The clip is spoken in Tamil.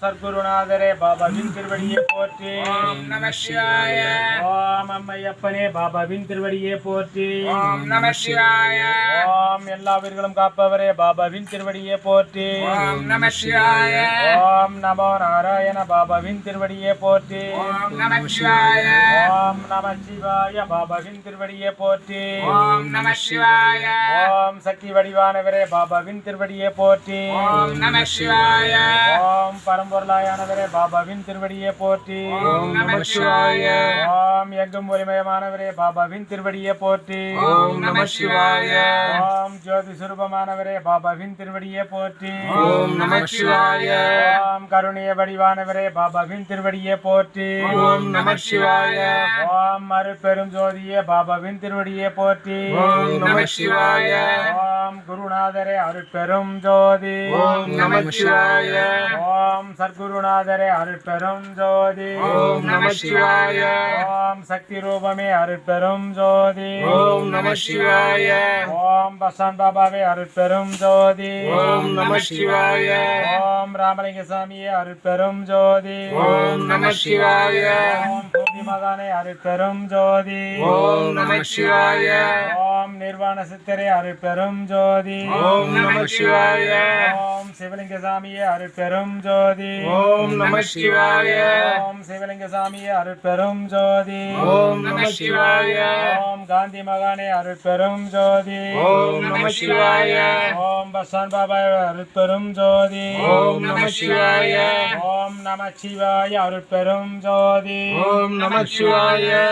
சர்க்குருநாதரே பாபாவின் திருவடியை போற்றி. ஓம் நம சிவாய. ஓம் அம்மையப்பனே பாபாவின் திருவடியை போற்றி. ஓம் நம சிவாய. ஓம் எல்லா உயிர்களும் காப்பவரே பாபாவின் திருவடியை போற்றி. ஓம் நம சிவாய. ஓம் நமோ நாராயண பாபாவின் திருவடியை போற்றி. ஓம் நம சிவாய. ஓம் நம சிவாய பாபாவின் திருவடியை போற்றி. ஓம் நம சிவாய. ஓம் சக்தி வடிவானவரே பாபாவின் திருவடியை போற்றி. ஓம் நம சிவாய. ஓம் பரம்பொருளாயானவரே பாபாவின் திருவடியை போற்றி. ஓம் நம சிவாய. ஓம் எங்கும் ஒளிமயமானவரே பாபாவின் திருவடியை போற்றி. ஓம் நம சிவாய. ஓம் ஜோதி சுரூபமானவரே பாபாவின் திருவடியை போற்றி. ஓம் நம சிவாய. ஓம் கருணைய வடிவானவரே பாபாவின் திருவடியை போற்றி. ஓம் நம சிவாய. ஓம் அருட்பெரும் ஜோதியே பாபாவின் திருவடியை போற்றி. ஓம் நம சிவாய. ஓம் குருநாதரே அருட்பெரும் ஜோதி. ஓம் நம சிவாய. ஓம் சர்க்குருநாதரே அருட்பெரும் ஜோதி. ஓம் நம சிவாய. ஓம் சக்தி ரூபமே அருட்பெரும் ஜோதி. ஓம் நம சிவாய. ஓம் பசான் பாபாவே அருட்பெரும் ஜோதி. ஓம் நம சிவாய. ஓம் ராமலிங்க சாமியே அருட்பெரும் ஜோதி. ஓம் நம சிவாய. ஓம் பூர்ணி மகானே அருட்பெரும் ஜோதி. ஓம் நம சிவாய. ஓம் நிர்வாண சித்தரே அருட்பெரும் ஜோதி. ஓம் நம சிவாய. ஓம் சிவலிங்க சாமியே அருட்பெரும் ஜோதி. ஓம் நம சிவாய. ஓம் சிவலிங்க சாமியே அருட்பெரும் ஜோதி. ஓம் நம சிவாய. ஓம் காந்தி மகானே அருட்பெரும் ஜோதி. ஓம் நம சிவாய. ஓம் பசான் பாபா அருட்பெரும் ஜோதி. ஓம் நம சிவாய. ஓம் நம சிவாய அருட்பெரும் ஜோதி. ஓம் நம சிவாய.